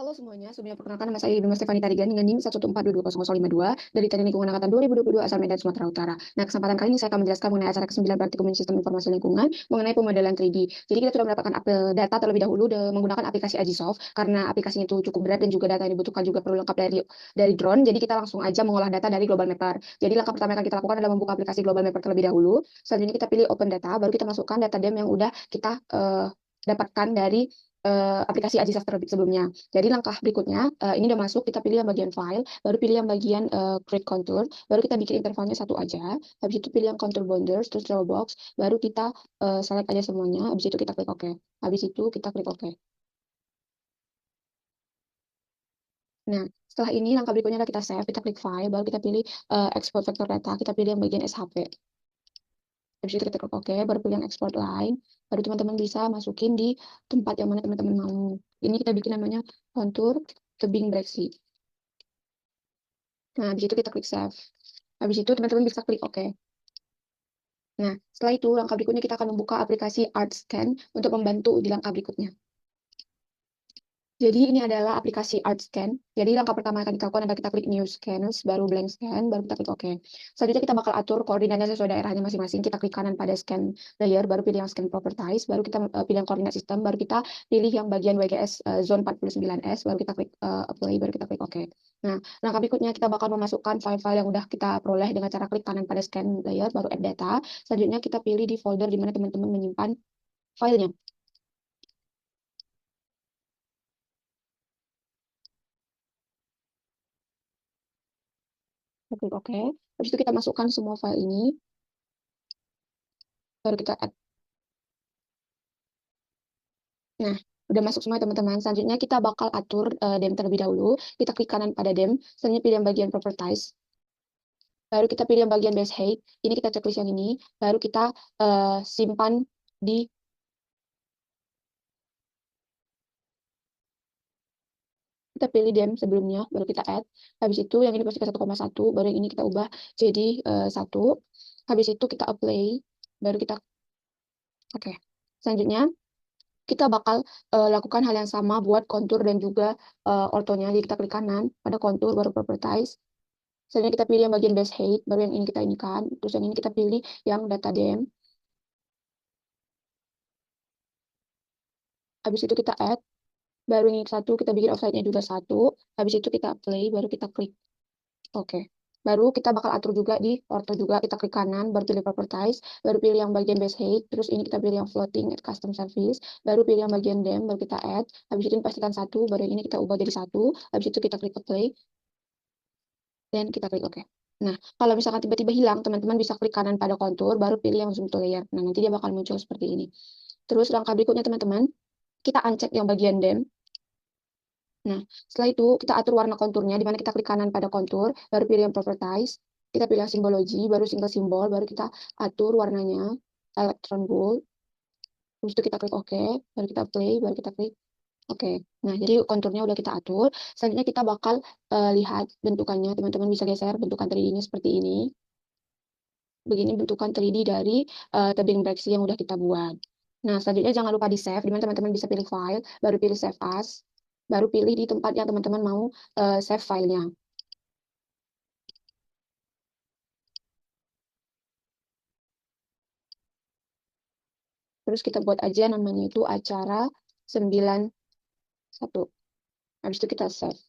Halo semuanya, sebelumnya perkenalkan nama saya Bima Stefani Tarigan dengan NIM 114220052 dari Teknik Lingkungan Angkatan 2022 asal Medan, Sumatera Utara. Nah, kesempatan kali ini saya akan menjelaskan mengenai acara ke-9 Praktikum Sistem Informasi Lingkungan mengenai pemodelan 3D. Jadi kita sudah mendapatkan data terlebih dahulu menggunakan aplikasi Agisoft karena aplikasinya itu cukup berat dan juga data yang dibutuhkan juga perlu lengkap dari drone. Jadi kita langsung aja mengolah data dari Global Mapper. Jadi langkah pertama yang akan kita lakukan adalah membuka aplikasi Global Mapper terlebih dahulu. Selanjutnya kita pilih Open Data, baru kita masukkan data DEM yang udah kita dapatkan dari aplikasi Agisoft sebelumnya. Jadi langkah berikutnya, ini udah masuk, kita pilih yang bagian file, baru pilih yang bagian create contour, baru kita bikin intervalnya satu aja, habis itu pilih yang contour bounders, terus draw box, baru kita select aja semuanya, habis itu kita klik OK. Habis itu kita klik OK. Nah, setelah ini langkah berikutnya adalah kita save, kita klik file, baru kita pilih export vector data, kita pilih yang bagian SHP. Habis itu kita klik OK, baru pilih yang export line, baru teman-teman bisa masukin di tempat yang mana teman-teman mau. Ini kita bikin namanya contour tebing breksi. Nah, habis itu kita klik save. Habis itu teman-teman bisa klik OK. Nah, setelah itu langkah berikutnya kita akan membuka aplikasi ArtScan untuk membantu di langkah berikutnya. Jadi ini adalah aplikasi ArtScan. Jadi langkah pertama yang akan kita lakukan adalah kita klik New Scans, baru Blank Scan, baru kita klik OK. Selanjutnya kita bakal atur koordinatnya sesuai daerahnya masing-masing. Kita klik kanan pada Scan Layer, baru pilih yang Scan Properties, baru kita pilih yang koordinat sistem, baru kita pilih yang bagian WGS Zone 49S, baru kita klik Apply, baru kita klik OK. Nah, langkah berikutnya kita bakal memasukkan file-file yang udah kita peroleh dengan cara klik kanan pada Scan Layer, baru Add Data. Selanjutnya kita pilih di folder di mana teman-teman menyimpan filenya. Kita klik OK. Habis itu kita masukkan semua file ini, baru kita add. Nah, udah masuk semua teman-teman. Selanjutnya kita bakal atur DEM terlebih dahulu. Kita klik kanan pada DEM, selanjutnya pilih yang bagian Properties. Baru kita pilih yang bagian Base Height. Ini kita checklist yang ini. Baru kita simpan di kita pilih DEM sebelumnya, baru kita add. Habis itu yang ini pasti ke 1,1, baru yang ini kita ubah jadi 1. Habis itu kita apply, baru kita oke. Selanjutnya kita bakal lakukan hal yang sama buat kontur dan juga ortonya. Jadi kita klik kanan pada kontur, baru properties. Selanjutnya kita pilih yang bagian base height, baru yang ini kita inikan. Terus yang ini kita pilih yang data dem. Habis itu kita add, baru yang ini satu, kita bikin offside-nya juga satu. Habis itu kita play, baru kita klik. Oke. Baru kita bakal atur juga di orto juga, kita klik kanan, baru pilih properties, baru pilih yang bagian base height, terus ini kita pilih yang floating at custom service, baru pilih yang bagian dem, baru kita add, habis itu pastikan satu, baru yang ini kita ubah jadi satu, habis itu kita klik play, dan kita klik OK. Nah, kalau misalkan tiba-tiba hilang, teman-teman bisa klik kanan pada kontur, baru pilih yang zoom to layer. Nah, nanti dia bakal muncul seperti ini. Terus langkah berikutnya, teman-teman, kita uncheck yang bagian dem. Nah, setelah itu kita atur warna konturnya, di mana kita klik kanan pada kontur, baru pilih yang properties, kita pilih yang simbologi, baru single simbol, baru kita atur warnanya, electron gold, terus itu kita klik OK, baru kita play, baru kita klik Oke, nah jadi konturnya udah kita atur. Selanjutnya kita bakal lihat bentukannya. Teman-teman bisa geser bentukan 3D-nya seperti ini. Begini bentukan 3D dari tebing breksi yang udah kita buat. Nah, selanjutnya jangan lupa di save, di mana teman-teman bisa pilih file, baru pilih save as, baru pilih di tempat yang teman-teman mau save filenya. Terus kita buat aja namanya itu acara 91. Habis itu kita save.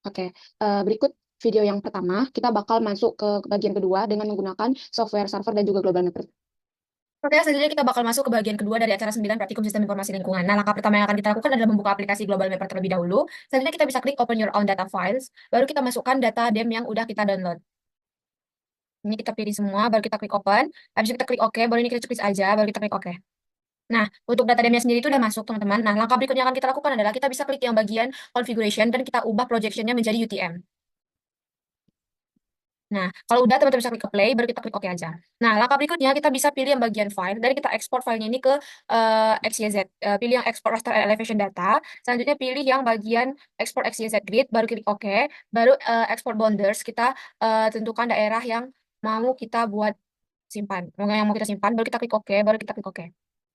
Oke, berikut video yang pertama, kita bakal masuk ke bagian kedua dengan menggunakan software server dan juga global mapper. Oke, selanjutnya kita bakal masuk ke bagian kedua dari acara 9 Praktikum Sistem Informasi Lingkungan. Nah, langkah pertama yang akan kita lakukan adalah membuka aplikasi Global Mapper terlebih dahulu. Selanjutnya kita bisa klik Open Your Own Data Files, baru kita masukkan data DEM yang udah kita download. Ini kita pilih semua, baru kita klik Open, habis itu kita klik OK, baru ini kita checklist aja, baru kita klik OK. Nah, untuk data DEM-nya sendiri itu udah masuk, teman-teman. Nah, langkah berikutnya yang akan kita lakukan adalah kita bisa klik yang bagian Configuration dan kita ubah projection-nya menjadi UTM. Nah, kalau udah teman-teman bisa klik ke play, baru kita klik OK aja. Nah, langkah berikutnya kita bisa pilih yang bagian file, dan kita ekspor filenya ini ke XYZ. Pilih yang export raster elevation data, selanjutnya pilih yang bagian export XYZ grid, baru klik OK, baru export bounders, kita tentukan daerah yang mau kita buat simpan. Yang mau kita simpan, baru kita klik OK, baru kita klik OK.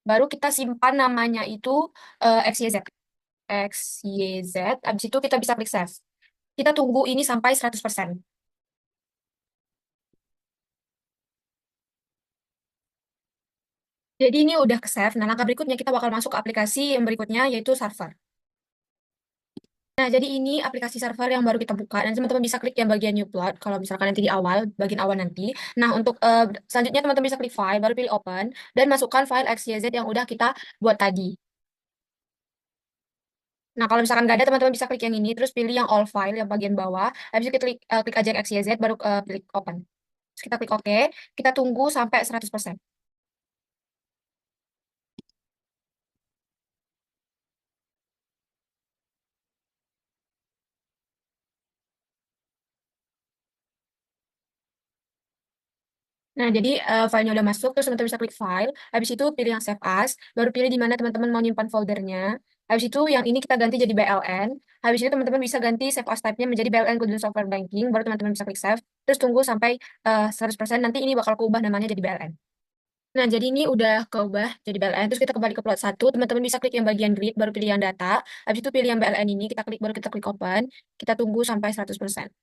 Baru kita simpan namanya itu XYZ. X, Y, Z. Habis itu kita bisa klik save. Kita tunggu ini sampai 100%. Jadi ini udah ke save. Nah, langkah berikutnya kita bakal masuk ke aplikasi yang berikutnya yaitu server. Nah, jadi ini aplikasi server yang baru kita buka. Dan teman-teman bisa klik yang bagian new plot kalau misalkan nanti di awal, bagian awal nanti. Nah, untuk selanjutnya teman-teman bisa klik file, baru pilih open dan masukkan file XYZ yang udah kita buat tadi. Nah, kalau misalkan nggak ada, teman-teman bisa klik yang ini, terus pilih yang all file yang bagian bawah. Habis itu kita klik aja yang XYZ, baru klik open. Terus kita klik OK, kita tunggu sampai 100%. Nah, jadi filenya udah masuk, terus teman-teman bisa klik file. Habis itu pilih yang save as, baru pilih di mana teman-teman mau nyimpan foldernya. Habis itu yang ini kita ganti jadi BLN. Habis itu teman-teman bisa ganti save as type-nya menjadi BLN Kudus Software Banking, baru teman-teman bisa klik save. Terus tunggu sampai 100%, nanti ini bakal keubah namanya jadi BLN. Nah, jadi ini udah keubah jadi BLN. Terus kita kembali ke plot satu. Teman-teman bisa klik yang bagian grid, baru pilih yang data. Habis itu pilih yang BLN ini, kita klik, baru kita klik open. Kita tunggu sampai 100%.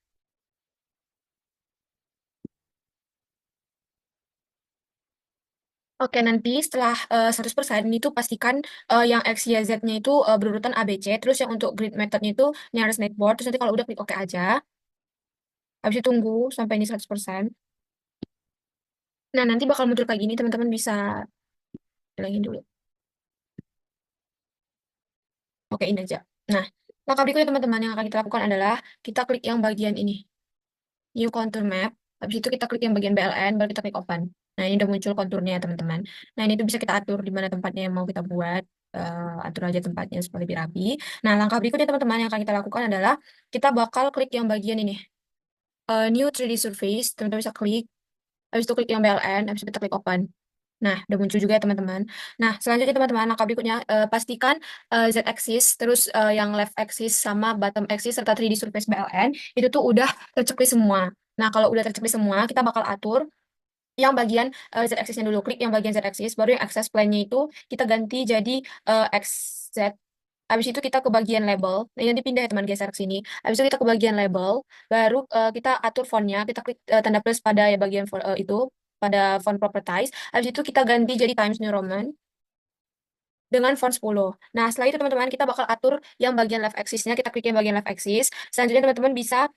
Oke, nanti setelah 100% itu pastikan yang X, Y, Z-nya itu berurutan A, B, C. Terus yang untuk grid methodnya itu nearest neighbor. Terus nanti kalau udah klik OK aja. Habis itu tunggu sampai ini 100%. Nah, nanti bakal muncul kayak gini. Teman-teman bisa bilangin dulu. Oke, ini aja. Nah, langkah berikutnya teman-teman yang akan kita lakukan adalah kita klik yang bagian ini. New contour map. Habis itu kita klik yang bagian BLN, baru kita klik open. Nah, ini udah muncul konturnya ya, teman-teman. Nah, ini tuh bisa kita atur di mana tempatnya yang mau kita buat. Atur aja tempatnya supaya lebih rapi. Nah, langkah berikutnya teman-teman yang akan kita lakukan adalah kita bakal klik yang bagian ini. New 3D Surface, teman-teman bisa klik. Habis itu klik yang BLN, habis itu kita klik open. Nah, udah muncul juga ya teman-teman. Nah, selanjutnya teman-teman, langkah berikutnya pastikan Z-axis, terus yang left axis sama bottom axis serta 3D surface BLN itu tuh udah terchecklist semua. Nah, kalau udah terchecklist semua, kita bakal atur yang bagian Z-axisnya dulu. Klik yang bagian Z-axis, baru yang access plan-nya itu kita ganti jadi XZ. Habis itu kita ke bagian label. Nah, ini dipindah ya teman, geser ke sini. Habis itu kita ke bagian label, baru kita atur fontnya, kita klik tanda plus pada ya bagian itu pada font properties. Habis itu kita ganti jadi Times New Roman dengan font 10. Nah, setelah itu teman-teman kita bakal atur yang bagian left axis-nya, kita klik yang bagian left axis. Selanjutnya teman-teman bisa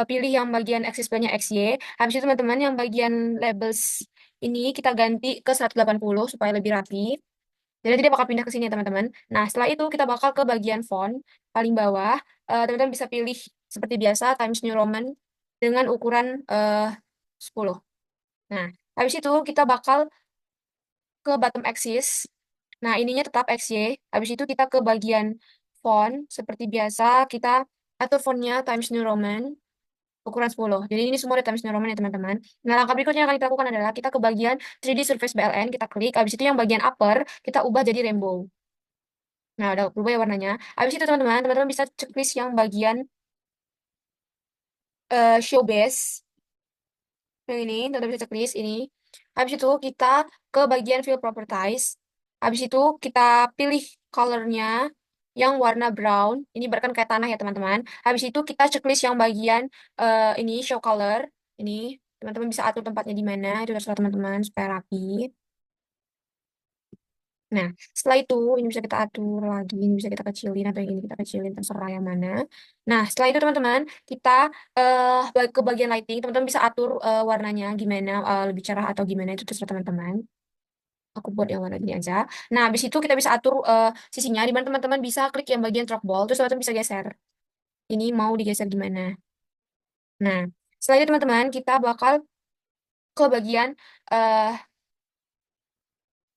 pilih yang bagian axis plan-nya XY. Habis itu teman-teman yang bagian labels ini kita ganti ke 180 supaya lebih rapi. Jadi nanti dia bakal pindah ke sini ya teman-teman. Nah, setelah itu kita bakal ke bagian font paling bawah. Teman-teman bisa pilih seperti biasa Times New Roman dengan ukuran 10. Nah, habis itu kita bakal ke bottom axis. Nah, ininya tetap XY. Habis itu kita ke bagian font. Seperti biasa, kita atur fontnya Times New Roman, ukuran 10. Jadi ini semua di Times New Roman ya, teman-teman. Nah, langkah berikutnya yang akan kita lakukan adalah kita ke bagian 3D Surface BLN, kita klik. Habis itu yang bagian upper, kita ubah jadi rainbow. Nah, udah berubah ya warnanya. Habis itu, teman-teman bisa checklist yang bagian show base. Yang ini, teman-teman bisa checklist ini. Habis itu kita ke bagian fill properties. Habis itu kita pilih colornya yang warna brown. Ini berkan kayak tanah ya teman-teman. Habis itu kita checklist yang bagian ini show color. Ini teman-teman bisa atur tempatnya di mana. Itu terserah teman-teman supaya rapi. Nah, setelah itu ini bisa kita atur lagi, ini bisa kita kecilin atau yang ini kita kecilin terserah yang mana. Nah, setelah itu teman-teman kita ke bagian lighting, teman-teman bisa atur warnanya gimana, lebih cerah atau gimana itu terserah teman-teman. Aku buat yang warna ini aja. Nah, habis itu kita bisa atur sisinya, di mana teman-teman bisa klik yang bagian trackball, terus teman-teman bisa geser. Ini mau digeser gimana. Nah, setelah itu teman-teman kita bakal ke bagian eh,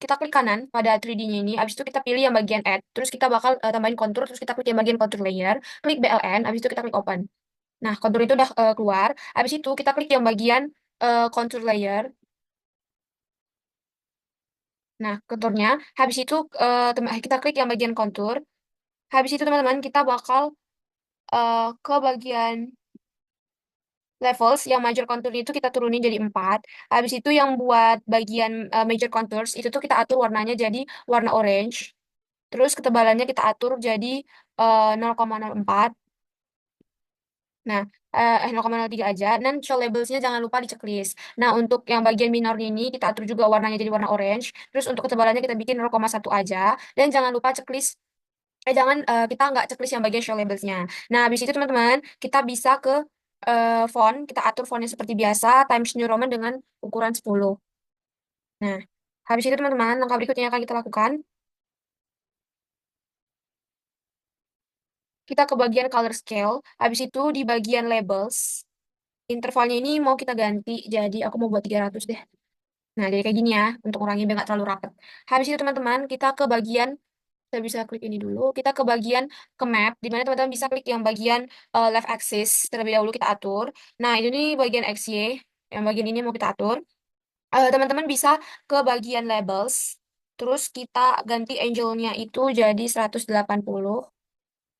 kita klik kanan pada 3D-nya ini, habis itu kita pilih yang bagian add, terus kita bakal tambahin kontur, terus kita klik yang bagian contour layer, klik BLN, habis itu kita klik open. Nah, kontur itu udah keluar, habis itu kita klik yang bagian contour layer. Nah, konturnya, habis itu kita klik yang bagian kontur, habis itu teman-teman kita bakal ke bagian levels yang major contour itu kita turunin jadi 4. Habis itu yang buat bagian major contours itu tuh kita atur warnanya jadi warna orange. Terus ketebalannya kita atur jadi 0,04. Nah, 0,03 aja. Dan show labelsnya jangan lupa di checklist. Nah, untuk yang bagian minornya ini kita atur juga warnanya jadi warna orange. Terus untuk ketebalannya kita bikin 0,1 aja. Dan jangan lupa checklist, jangan kita nggak checklist yang bagian show labelsnya. Nah, habis itu teman-teman, kita bisa ke font. Kita atur fontnya seperti biasa, Times New Roman dengan ukuran 10. Nah, habis itu teman-teman, langkah berikutnya yang akan kita lakukan, kita ke bagian color scale. Habis itu di bagian labels, intervalnya ini mau kita ganti, jadi aku mau buat 300 deh. Nah, jadi kayak gini ya, untuk ngurangin biar nggak terlalu rapet. Habis itu teman-teman, kita ke bagian, kita bisa klik ini dulu, kita ke bagian ke map, di mana teman-teman bisa klik yang bagian left axis, terlebih dahulu kita atur. Nah, ini nih bagian XY, yang bagian ini mau kita atur. Teman-teman bisa ke bagian labels, terus kita ganti angle-nya itu jadi 180.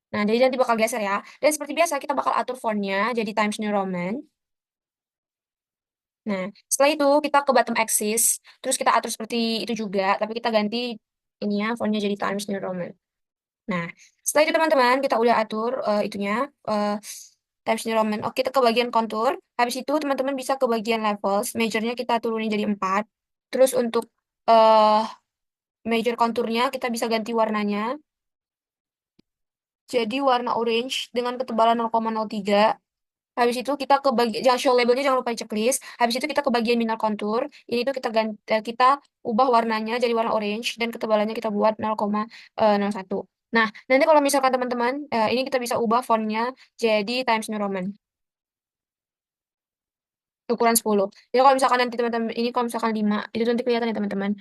Nah, jadi nanti bakal geser ya. Dan seperti biasa, kita bakal atur font-nya jadi Times New Roman. Nah, setelah itu kita ke bottom axis, terus kita atur seperti itu juga, tapi kita ganti ini ya, fontnya jadi Times New Roman. Nah, setelah itu teman-teman, kita udah atur itunya, eh, Times New Roman. Oke, kita ke bagian contour. Habis itu teman-teman bisa ke bagian levels, majornya kita turunin jadi 4. Terus untuk eh major contournya kita bisa ganti warnanya, jadi warna orange dengan ketebalan 0,03. Habis itu kita ke bagian, jangan show labelnya jangan lupa di checklist. Habis itu kita ke bagian minor contour. Ini tuh kita ganti, kita ubah warnanya jadi warna orange dan ketebalannya kita buat 0,01. Nah, nanti kalau misalkan teman-teman, ini kita bisa ubah fontnya jadi Times New Roman ukuran 10. Jadi kalau misalkan nanti teman-teman ini kalau misalkan 5 itu nanti kelihatan ya teman-teman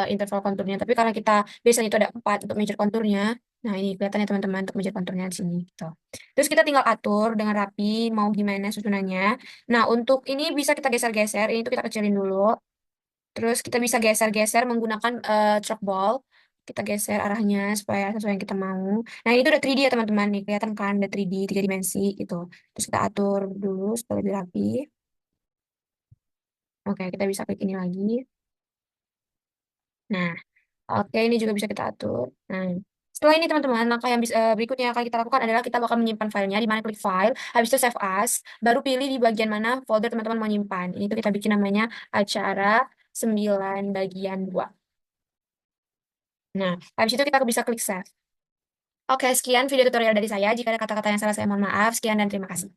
interval konturnya. Tapi karena kita biasanya itu ada 4 untuk major konturnya. Nah, ini kelihatan ya teman-teman untuk major konturnya di sini gitu. Terus kita tinggal atur dengan rapi mau gimana susunannya. Nah, untuk ini bisa kita geser-geser. Ini tuh kita kecilin dulu. Terus kita bisa geser-geser menggunakan trackball. Kita geser arahnya supaya sesuai yang kita mau. Nah, ini tuh udah 3D ya teman-teman. Nih, kelihatan kan ada 3D, 3 dimensi gitu. Terus kita atur dulu supaya lebih rapi. Oke, kita bisa klik ini lagi. Nah, oke, ini juga bisa kita atur. Nah, setelah ini teman-teman, langkah yang berikutnya yang akan kita lakukan adalah kita bakal menyimpan filenya, di mana klik file, habis itu save as, baru pilih di bagian mana folder teman-teman mau nyimpan. Ini tuh kita bikin namanya acara 9 bagian 2. Nah, habis itu kita bisa klik save. Oke, sekian video tutorial dari saya. Jika ada kata-kata yang salah, saya mohon maaf. Sekian dan terima kasih.